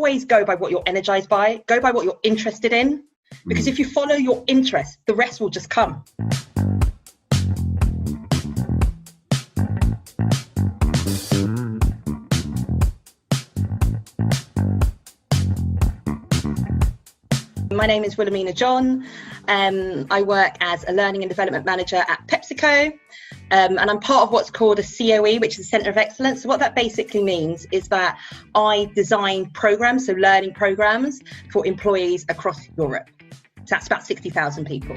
always go by what you're energized by, go by what you're interested in, because if you follow your interest, the rest will just come. My name is Wilhelmina John. I work as a Learning and Development Manager at PepsiCo, and I'm part of what's called a COE, which is a Centre of Excellence. So what that basically means is that I design programs, so learning programs for employees across Europe. So that's about 60,000 people.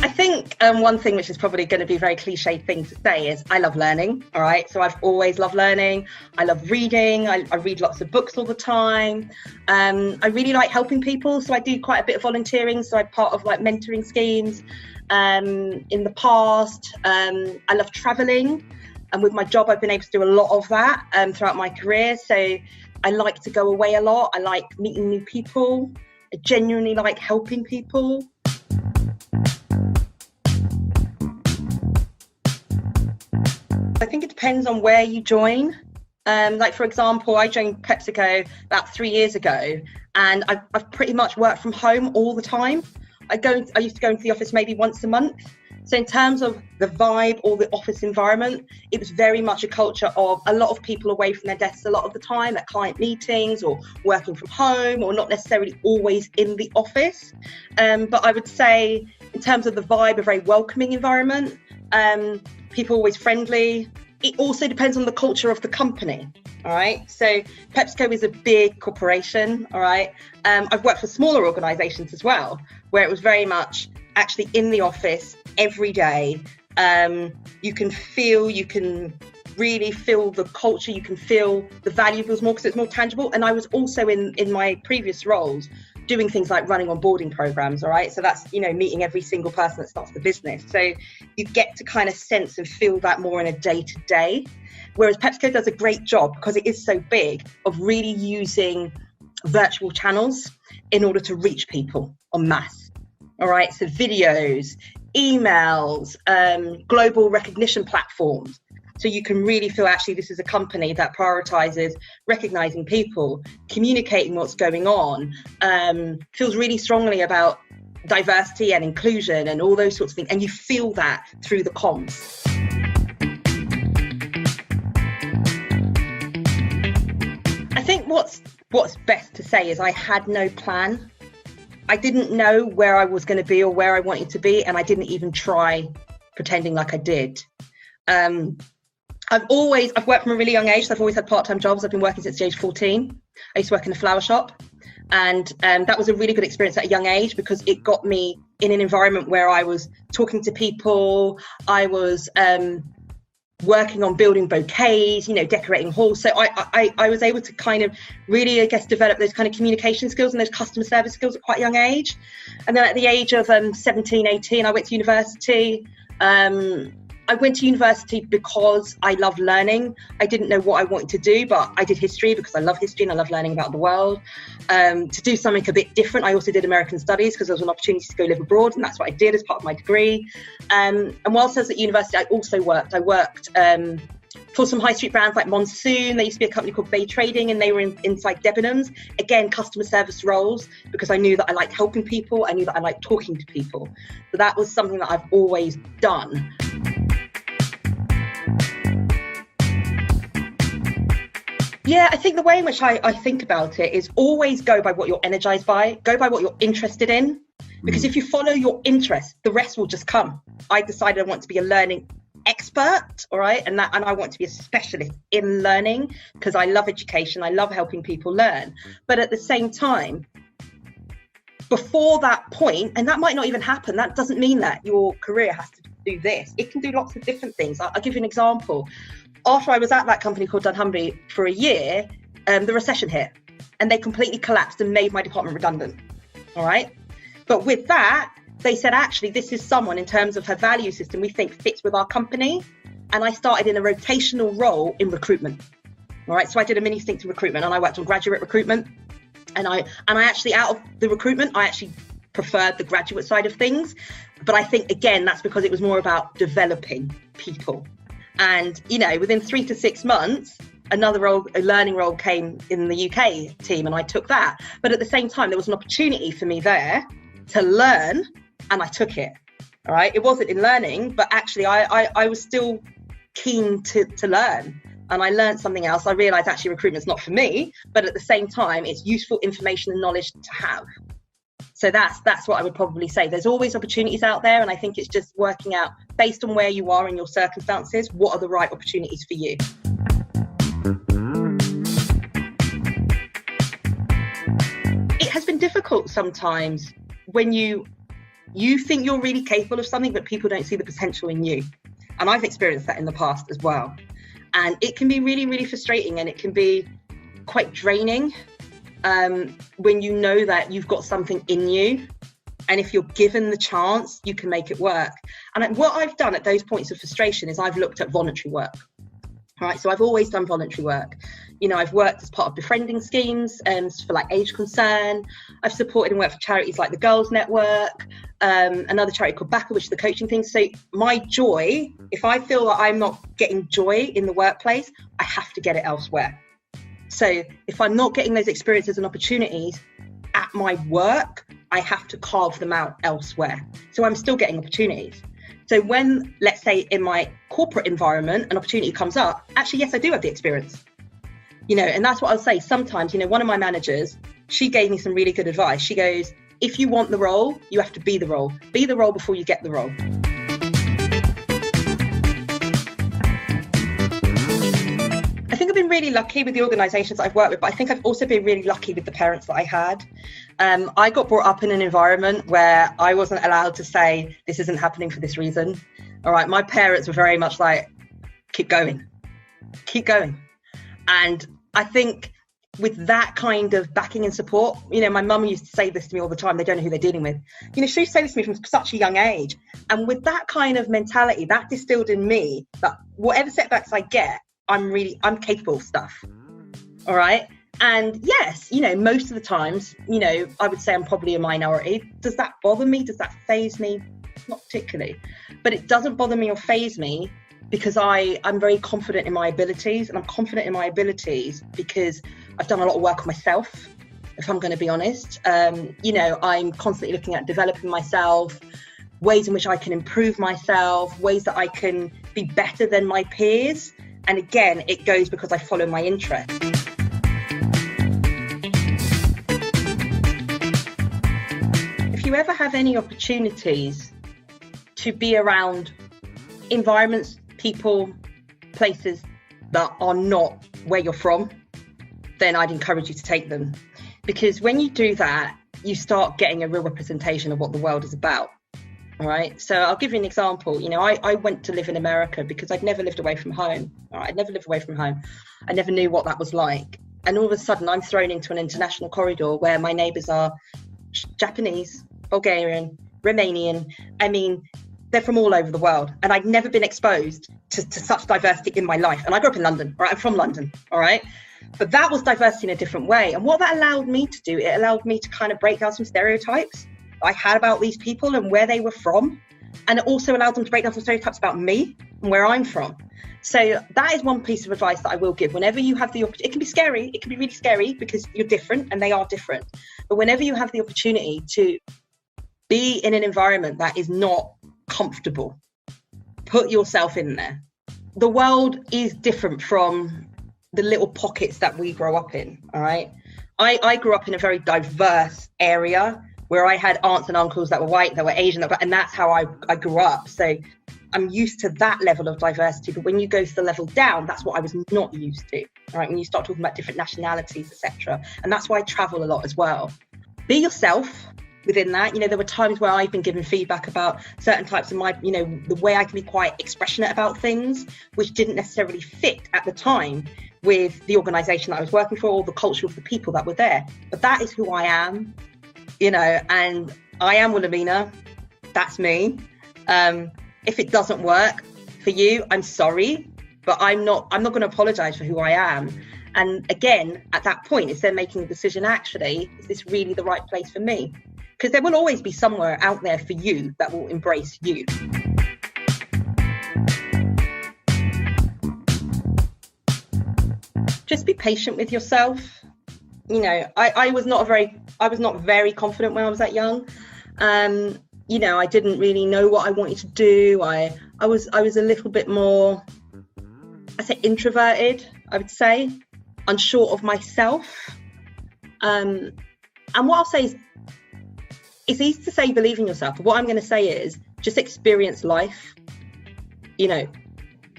I think one thing which is probably going to be a very cliche thing to say is I love learning. All right. So I've always loved learning. I love reading. I read lots of books all the time. I really like helping people. So I do quite a bit of volunteering. So I'm part of like mentoring schemes in the past. I love traveling. And with my job, I've been able to do a lot of that throughout my career. So I like to go away a lot. I like meeting new people. I genuinely like helping people. I think it depends on where you join. Like, for example, I joined PepsiCo about 3 years ago, and I've pretty much worked from home all the time. I used to go into the office maybe once a month. So in terms of the vibe or the office environment, it was very much a culture of a lot of people away from their desks a lot of the time at client meetings or working from home or not necessarily always in the office. But I would say in terms of the vibe, a very welcoming environment. People are always friendly. It also depends on the culture of the company. All right. So PepsiCo is a big corporation. All right. I've worked for smaller organizations as well, where it was very much actually in the office every day. You can really feel the culture. You can feel the valuables more because it's more tangible. And I was also in my previous roles doing things like running onboarding programs. All right. So that's, meeting every single person that starts the business. So you get to kind of sense and feel that more in a day to day. Whereas PepsiCo does a great job because it is so big of really using virtual channels in order to reach people en masse. All right. So videos, emails, global recognition platforms. So you can really feel actually this is a company that prioritizes recognizing people, communicating what's going on, feels really strongly about diversity and inclusion and all those sorts of things. And you feel that through the comms. I think what's best to say is I had no plan. I didn't know where I was going to be or where I wanted to be, and I didn't even try pretending like I did. I've worked from a really young age, so I've always had part-time jobs. I've been working since the age of 14. I used to work in a flower shop, and that was a really good experience at a young age because it got me in an environment where I was talking to people. I was working on building bouquets, decorating halls. So I was able to kind of really, develop those kind of communication skills and those customer service skills at quite a young age. And then at the age of 17, 18, I went to university. I went to university because I love learning. I didn't know what I wanted to do, but I did history because I love history and I love learning about the world. To do something a bit different, I also did American studies because there was an opportunity to go live abroad, and that's what I did as part of my degree. And whilst I was at university, I also worked. I worked for some high street brands like Monsoon. There used to be a company called Bay Trading, and they were inside Debenhams. Again, customer service roles, because I knew that I liked helping people. I knew that I liked talking to people. So that was something that I've always done. Yeah, I think the way in which I think about it is always go by what you're energized by, go by what you're interested in, because if you follow your interest, the rest will just come. I decided I want to be a learning expert, all right, and I want to be a specialist in learning because I love education, I love helping people learn. But at the same time, before that point, and that might not even happen, that doesn't mean that your career has to do this. It can do lots of different things. I'll give you an example. After I was at that company called Dunnhumby for a year, the recession hit and they completely collapsed and made my department redundant. All right. But with that, they said, actually, this is someone in terms of her value system we think fits with our company. And I started in a rotational role in recruitment. All right. So I did a mini stint in recruitment and I worked on graduate recruitment. And I actually, out of the recruitment, I actually preferred the graduate side of things. But I think, again, that's because it was more about developing people. And, within 3 to 6 months, another role, a learning role came in the UK team, and I took that. But at the same time, there was an opportunity for me there to learn, and I took it. All right. It wasn't in learning, but actually I was still keen to learn, and I learned something else. I realized actually recruitment's not for me, but at the same time, it's useful information and knowledge to have. So that's what I would probably say. There's always opportunities out there, and I think it's just working out based on where you are in your circumstances, what are the right opportunities for you. It has been difficult sometimes when you think you're really capable of something, but people don't see the potential in you. And I've experienced that in the past as well. And it can be really, really frustrating, and it can be quite draining when you know that you've got something in you. And if you're given the chance, you can make it work. And what I've done at those points of frustration is I've looked at voluntary work. Right, so I've always done voluntary work. You know, I've worked as part of befriending schemes for like Age Concern. I've supported and worked for charities like the Girls Network, another charity called Backer, which is the coaching thing. So my joy, if I feel that I'm not getting joy in the workplace, I have to get it elsewhere. So if I'm not getting those experiences and opportunities at my work, I have to carve them out elsewhere. So I'm still getting opportunities. So when, let's say, in my corporate environment, an opportunity comes up, actually, yes, I do have the experience. You know, and that's what I'll say. Sometimes, you know, one of my managers, she gave me some really good advice. She goes, if you want the role, you have to be the role. Be the role before you get the role. I think I've been really lucky with the organisations that I've worked with, but I think I've also been really lucky with the parents that I had. I got brought up in an environment where I wasn't allowed to say, this isn't happening for this reason. All right, my parents were very much like, keep going. And I think with that kind of backing and support, you know, my mum used to say this to me all the time, they don't know who they're dealing with. You know, she used to say this to me from such a young age. And with that kind of mentality, that distilled in me that whatever setbacks I get, I'm capable of stuff. All right. And yes, you know, most of the times, you know, I would say I'm probably a minority. Does that bother me? Does that faze me? Not particularly. But it doesn't bother me or faze me because I'm very confident in my abilities, and I'm confident in my abilities because I've done a lot of work on myself, if I'm going to be honest. You know, I'm constantly looking at developing myself, ways in which I can improve myself, ways that I can be better than my peers. And again, it goes because I follow my interest. If you ever have any opportunities to be around environments, people, places that are not where you're from, then I'd encourage you to take them. Because when you do that, you start getting a real representation of what the world is about. All right. So I'll give you an example. You know, I went to live in America because I'd never lived away from home. All right. I'd never lived away from home. I never knew what that was like. And all of a sudden I'm thrown into an international corridor where my neighbours are Japanese, Bulgarian, Romanian. I mean, they're from all over the world. And I'd never been exposed to such diversity in my life. And I grew up in London. All right. I'm from London. All right. But that was diversity in a different way. And what that allowed me to do, it allowed me to kind of break down some stereotypes I had about these people and where they were from, and it also allowed them to break down some stereotypes about me and where I'm from. So that is one piece of advice that I will give. Whenever you have the opportunity, it can be scary, it can be really scary because you're different and they are different, but whenever you have the opportunity to be in an environment that is not comfortable, put yourself in there. The world is different from the little pockets that we grow up in. All right, I grew up in a very diverse area where I had aunts and uncles that were white, that were Asian, and that's how I grew up. So I'm used to that level of diversity. But when you go to the level down, that's what I was not used to. All right, when you start talking about different nationalities, etc. And that's why I travel a lot as well. Be yourself within that. You know, there were times where I've been given feedback about certain types of my, you know, the way I can be quite expressionate about things, which didn't necessarily fit at the time with the organisation that I was working for or the culture of the people that were there. But that is who I am. You know, and I am Wilhelmina. That's me. If it doesn't work for you, I'm sorry, but I'm not going to apologize for who I am. And again, at that point, it's then making a decision, actually, is this really the right place for me? Because there will always be somewhere out there for you that will embrace you. just be patient with yourself. You know, I was not very confident when I was that young. You know, I didn't really know what I wanted to do. I was a little bit more, I say, introverted, I would say, unsure of myself. And what I'll say is, it's easy to say believe in yourself, but what I'm going to say is just experience life. You know,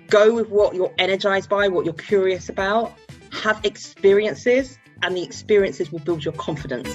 go with what you're energized by, what you're curious about, have experiences, and the experiences will build your confidence.